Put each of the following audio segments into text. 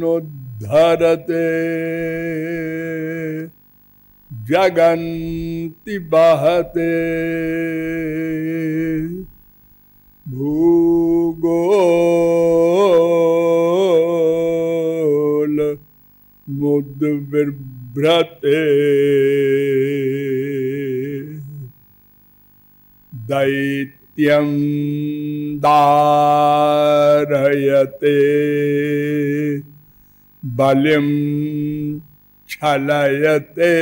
वेदानुद्धरते जगन्ति बहते भूगोल मुद्विभ्रते दैत्यं दारयते बलिं छलयते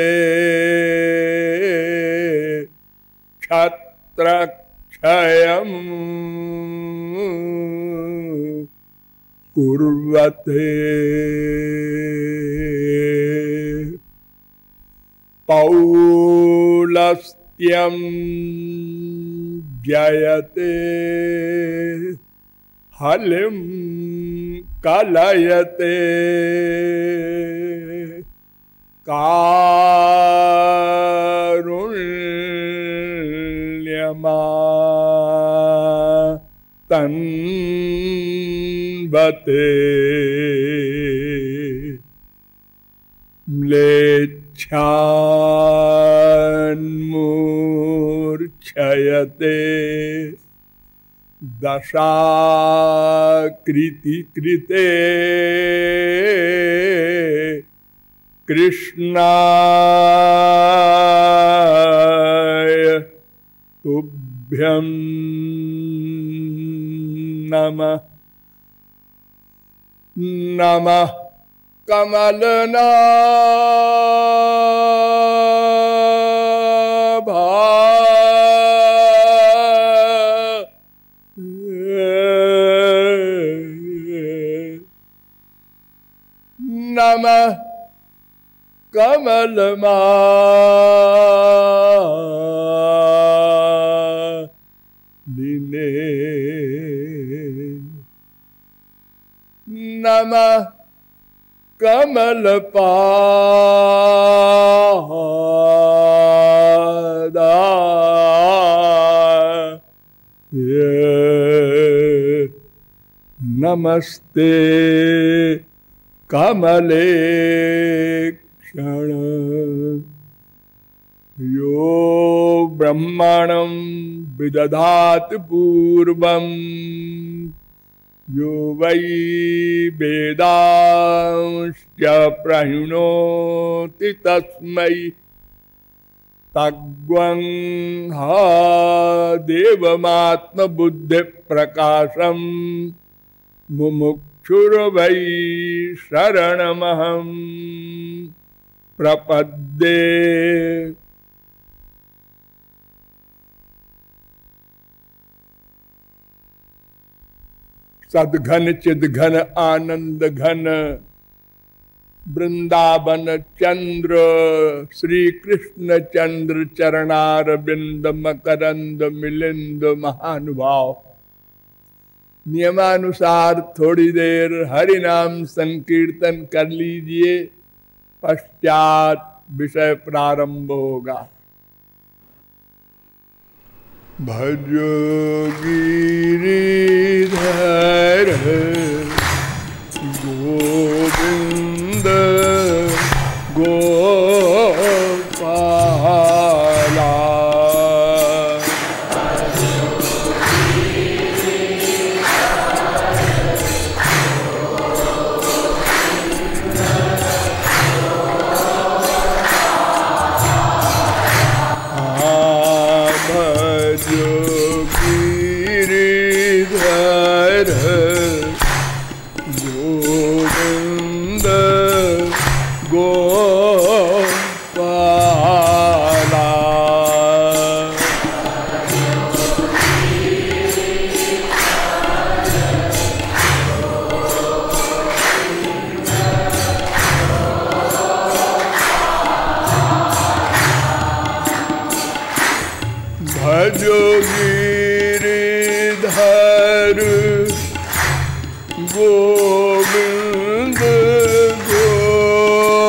क्षत्रक्षयं कुर्वते पौलस्त्यं जयते हलिं कलयते कारुण्यमातन्वते म्लेच्छान्मूर्च्छयते दशाकृति कृते कृष्णाय तुभ्यं नमः। नमः कमलनाभाय नमः कमलमालिने नमः कमलपादाय नमस्ते कमलेक्षण यो ब्रह्मणं विदधाति पूर्वं यो वै वेदांश्च प्रहिणोति तस्मै तद्वंहा देवमात्मबुद्धिप्रकाशं मुमुक्षुर्वै शरणमहं प्रपद्ये। सद्घन चिद्घन आनंद घन वृंदावन चंद्र श्री कृष्ण चंद्र चरणारविंद मकरंद मिलिंद महानुभाव। नियमानुसार थोड़ी देर हरि नाम संकीर्तन कर लीजिए, पश्चात विषय प्रारंभ होगा। भजो गिरिधर गोविंद गोपाला गोविंद गोपाला भजो गिरिधर गोविंद गोपाला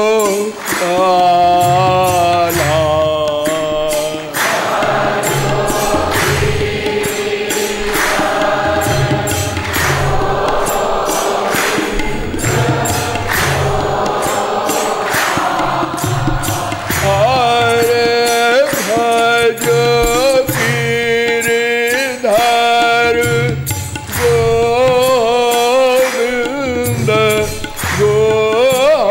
भजो गिरिधर गोविंद गोपाला।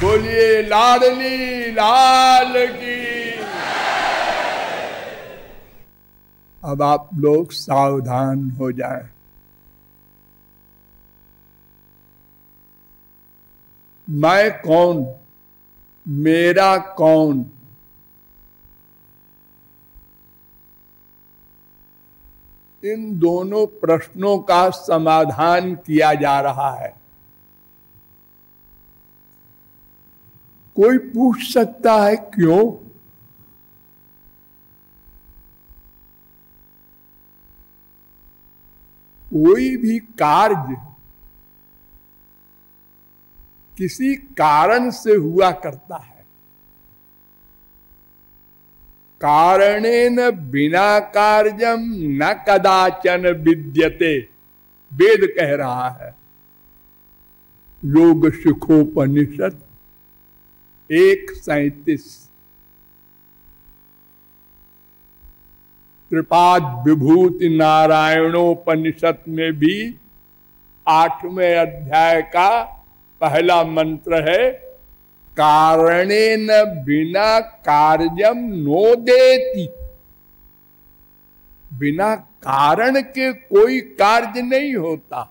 बोलिए लाडली लाल की। अब आप लोग सावधान हो जाएं। मैं कौन, मेरा कौन, इन दोनों प्रश्नों का समाधान किया जा रहा है। कोई पूछ सकता है क्यों? कोई भी कार्य किसी कारण से हुआ करता है। कारणेन बिना कार्यम न कदाचन विद्यते, वेद कह रहा है। योग सुखोपनिषद 1:37। त्रिपाद विभूति नारायणोपनिषद में भी 8वें अध्याय का पहला मंत्र है, कारणेन बिना कार्यम नोदेति। बिना कारण के कोई कार्य नहीं होता।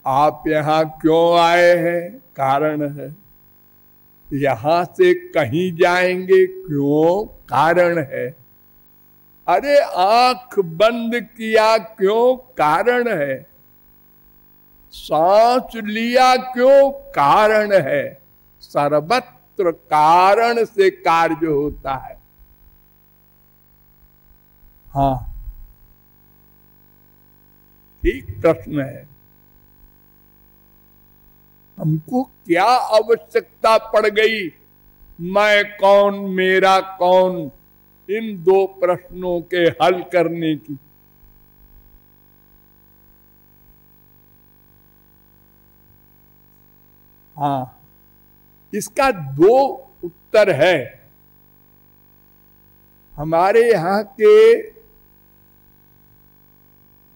आप यहां क्यों आए हैं? कारण है। यहां से कहीं जाएंगे क्यों? कारण है। अरे आंख बंद किया क्यों? कारण है। सांस लिया क्यों? कारण है। सर्वत्र कारण से कार्य होता है। हाँ, ठीक प्रश्न है। हमको क्या आवश्यकता पड़ गई मैं कौन, मेरा कौन, इन दो प्रश्नों के हल करने की? हाँ, इसका दो उत्तर है। हमारे यहाँ के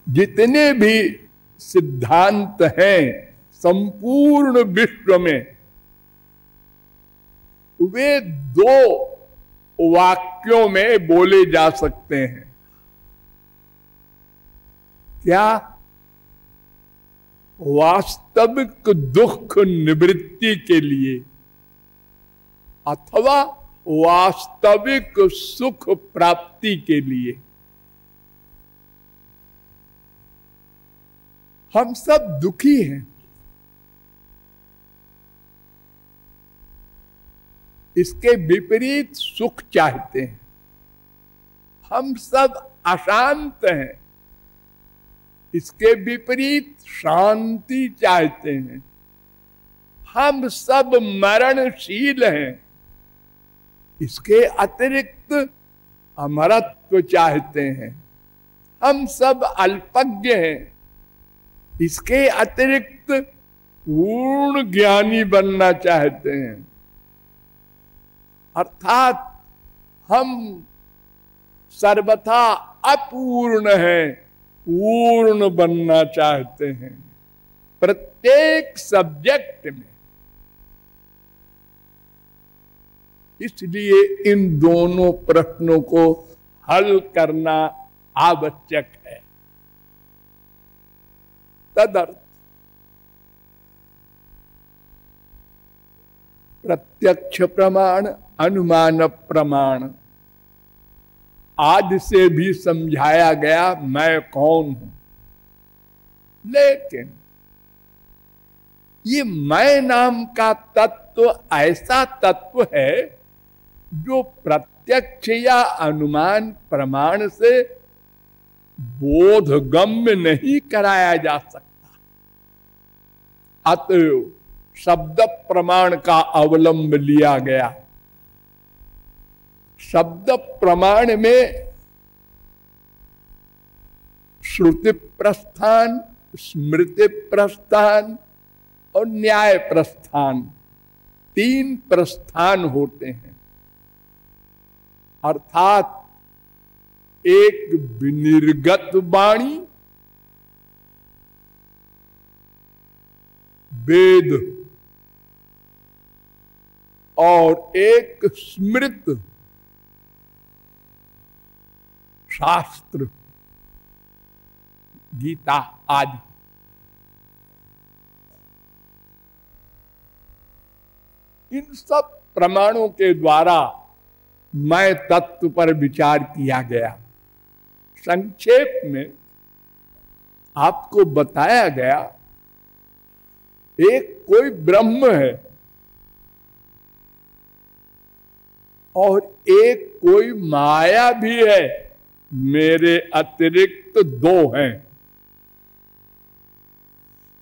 जितने भी सिद्धांत हैं संपूर्ण विश्व में, वे दो वाक्यों में बोले जा सकते हैं। क्या? वास्तविक दुख निवृत्ति के लिए अथवा वास्तविक सुख प्राप्ति के लिए। हम सब दुखी हैं, इसके विपरीत सुख चाहते हैं। हम सब अशांत हैं, इसके विपरीत शांति चाहते हैं। हम सब मरणशील हैं, इसके अतिरिक्त अमरत्व चाहते हैं। हम सब अल्पज्ञ हैं, इसके अतिरिक्त पूर्ण ज्ञानी बनना चाहते हैं। अर्थात हम सर्वथा अपूर्ण है, पूर्ण बनना चाहते हैं प्रत्येक सब्जेक्ट में। इसलिए इन दोनों प्रश्नों को हल करना आवश्यक है। तदर्थ प्रत्यक्ष प्रमाण, अनुमान प्रमाण आदि से भी समझाया गया मैं कौन हूं, लेकिन ये मैं नाम का तत्व ऐसा तत्व है जो प्रत्यक्ष या अनुमान प्रमाण से बोधगम्य नहीं कराया जा सकता। अतएव शब्द प्रमाण का अवलंब लिया गया। शब्द प्रमाण में श्रुति प्रस्थान, स्मृति प्रस्थान और न्याय प्रस्थान, तीन प्रस्थान होते हैं। अर्थात एक विनिर्गत वाणी, वेद, और एक स्मृत, शास्त्र, गीता आदि। इन सब प्रमाणों के द्वारा मैं तत्व पर विचार किया गया। संक्षेप में आपको बताया गया एक कोई ब्रह्म है और एक कोई माया भी है, मेरे अतिरिक्त दो हैं।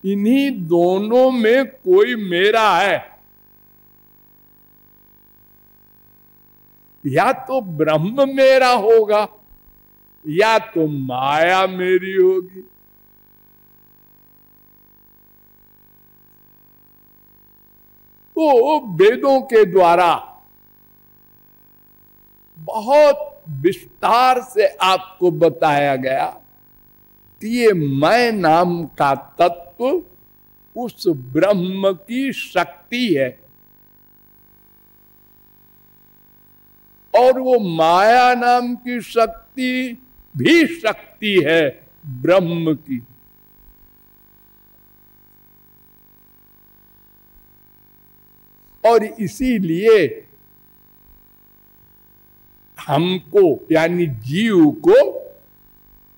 इन्हीं दोनों में कोई मेरा है। या तो ब्रह्म मेरा होगा या तो माया मेरी होगी। तो वेदों के द्वारा बहुत विस्तार से आपको बताया गया कि ये मैं नाम का तत्व उस ब्रह्म की शक्ति है और वो माया नाम की शक्ति भी शक्ति है ब्रह्म की। और इसीलिए हमको यानी जीव को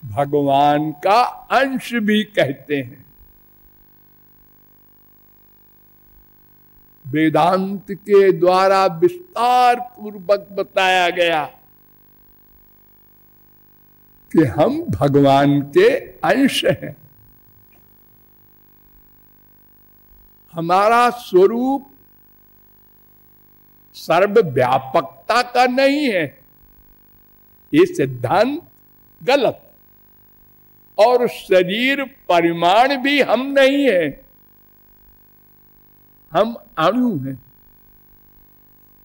भगवान का अंश भी कहते हैं। वेदांत के द्वारा विस्तार पूर्वक बताया गया कि हम भगवान के अंश हैं। हमारा स्वरूप सर्वव्यापकता का नहीं है, ये सिद्धांत गलत। और शरीर परिमाण भी हम नहीं है, हम अणु हैं,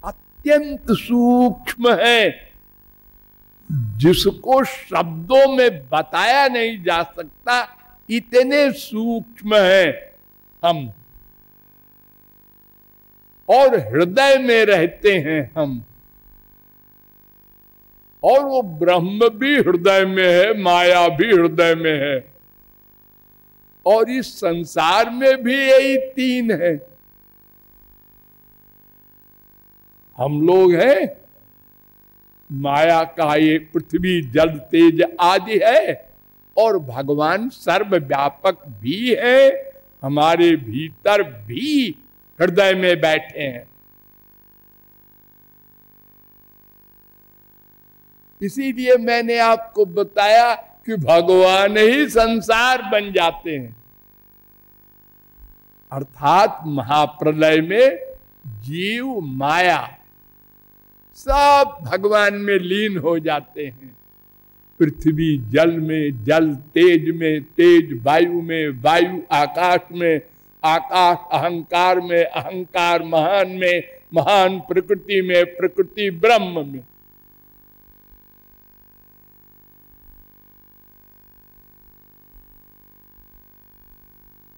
अत्यंत सूक्ष्म है, जिसको शब्दों में बताया नहीं जा सकता, इतने सूक्ष्म है हम। और हृदय में रहते हैं हम, और वो ब्रह्म भी हृदय में है, माया भी हृदय में है, और इस संसार में भी यही तीन है। हम लोग हैं, माया का ये पृथ्वी जल तेज आदि है, और भगवान सर्वव्यापक भी है, हमारे भीतर भी हृदय में बैठे हैं। इसीलिए मैंने आपको बताया कि भगवान ही संसार बन जाते हैं। अर्थात महाप्रलय में जीव माया सब भगवान में लीन हो जाते हैं। पृथ्वी जल में, जल तेज में, तेज वायु में, वायु आकाश में, आकाश अहंकार में, अहंकार महान में, महान प्रकृति में, प्रकृति ब्रह्म में।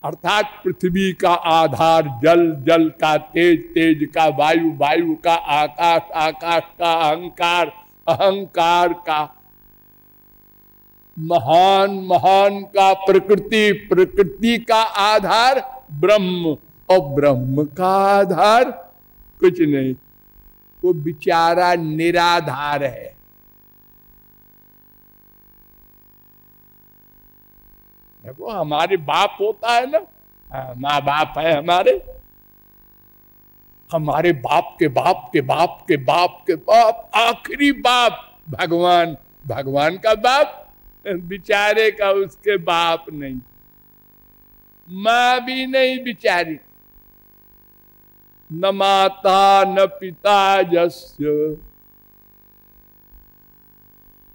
अर्थात पृथ्वी का आधार जल, जल का तेज, तेज का वायु, वायु का आकाश, आकाश का अहंकार, अहंकार का महान, महान का प्रकृति, प्रकृति का आधार ब्रह्म, और ब्रह्म का आधार कुछ नहीं, वो बेचारा निराधार है। देखो हमारे बाप होता है ना, माँ बाप है हमारे, हमारे बाप के बाप के बाप के बाप के बाप, आखिरी बाप भगवान, भगवान का बाप बेचारे का उसके बाप नहीं, माँ भी नहीं बिचारी, न माता न पिता जस्य,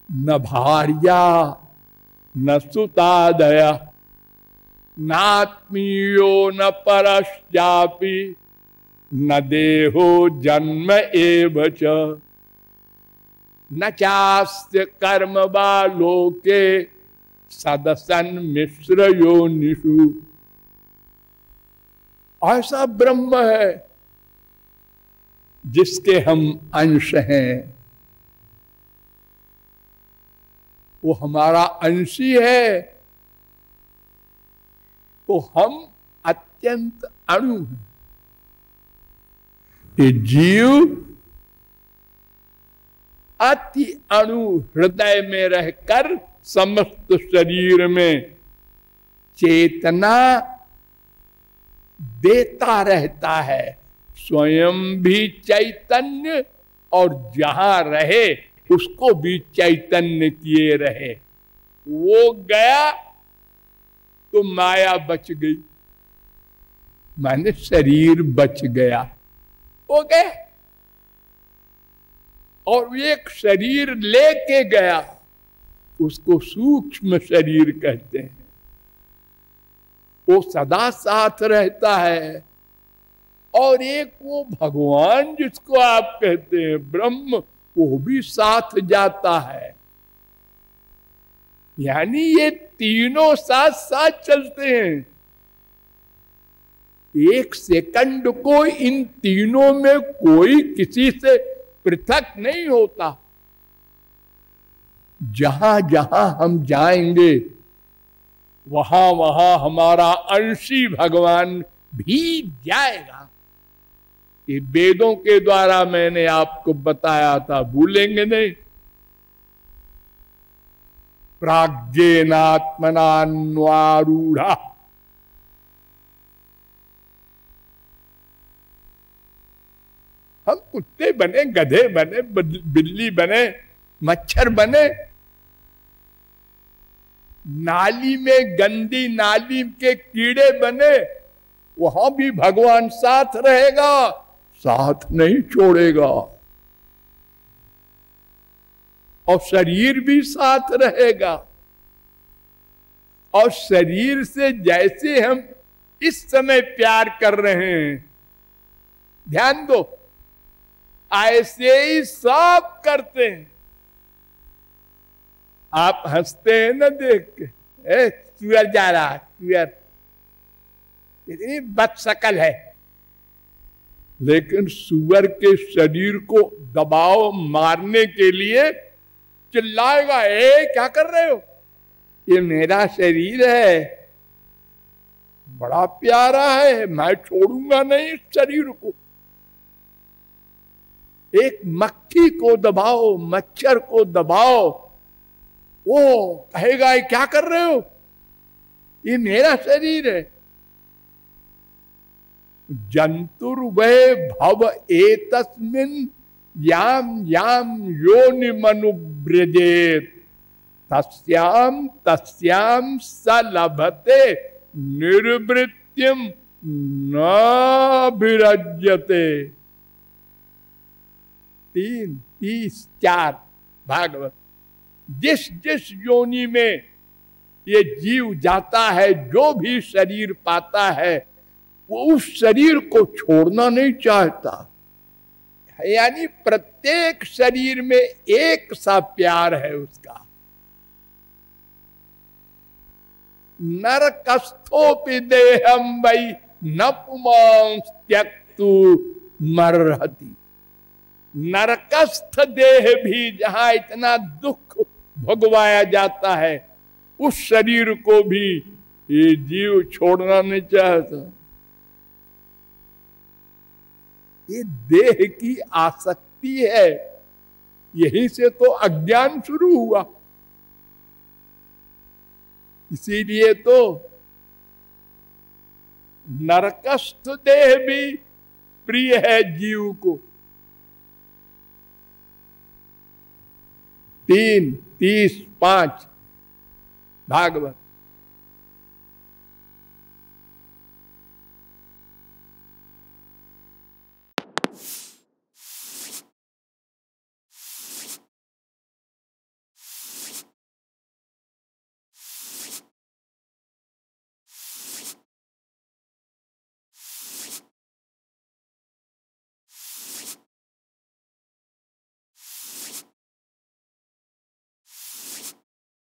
न भार्या न सुतादया, नात्मीयो न परश्चापि, न देहो जन्म एव च, न चास्य कर्म वा लोके सदसन मिश्र योनिषु। ऐसा ब्रह्म है जिसके हम अंश हैं, वो हमारा अंशी है, तो हम अत्यंत अणु हैं। ये जीव अति अणु हृदय में रहकर समस्त शरीर में चेतना देता रहता है, स्वयं भी चैतन्य और जहां रहे उसको भी चैतन्य किए रहे। वो गया तो माया बच गई, माने शरीर बच गया, हो गया, और एक शरीर लेके गया, उसको सूक्ष्म शरीर कहते हैं। वो सदा साथ रहता है। और एक वो भगवान जिसको आप कहते हैं ब्रह्म, वो भी साथ जाता है। यानी ये तीनों साथ साथ चलते हैं। एक सेकंड को इन तीनों में कोई किसी से पृथक नहीं होता। जहां जहां हम जाएंगे वहां वहां हमारा अंशी भगवान भी जाएगा। ये वेदों के द्वारा मैंने आपको बताया था, भूलेंगे नहीं। प्राज्ञेनात्मनान्वारूढ़ा, हम कुत्ते बने, गधे बने, बिल्ली बने, मच्छर बने, नाली में गंदी नाली के कीड़े बने, वहां भी भगवान साथ रहेगा, साथ नहीं छोड़ेगा। और शरीर भी साथ रहेगा। और शरीर से जैसे हम इस समय प्यार कर रहे हैं, ध्यान दो, ऐसे ही सब करते हैं। आप हंसते हैं ना देख के, सुअर जा रहा है, सुअर इतनी बदशक्ल है, लेकिन सुअर के शरीर को दबाव मारने के लिए चिल्लाएगा, क्या कर रहे हो, ये मेरा शरीर है, बड़ा प्यारा है, मैं छोड़ूंगा नहीं इस शरीर को। एक मक्खी को दबाओ, मच्छर को दबाओ, वो कहेगा ये क्या कर रहे हो, ये मेरा शरीर है। जंतुर्वै भव एतस्मिन् याम याम योनिमनुव्रजेत तस्याम तस्याम स लभते निर्वृत्यम न विरज्यते। 3:34 भागवत। जिस जिस योनि में ये जीव जाता है, जो भी शरीर पाता है, वो उस शरीर को छोड़ना नहीं चाहता। यानी प्रत्येक शरीर में एक सा प्यार है उसका। नरकस्थोपि देहम वै न पुमांस त्यक्तु मरहति। नरकस्थ देह भी जहां इतना दुख भोगवाया जाता है, उस शरीर को भी ये जीव छोड़ना नहीं चाहता। ये देह की आसक्ति है, यहीं से तो अज्ञान शुरू हुआ। इसीलिए तो नरकस्थ देह भी प्रिय है जीव को। 3:30-5 भागवत।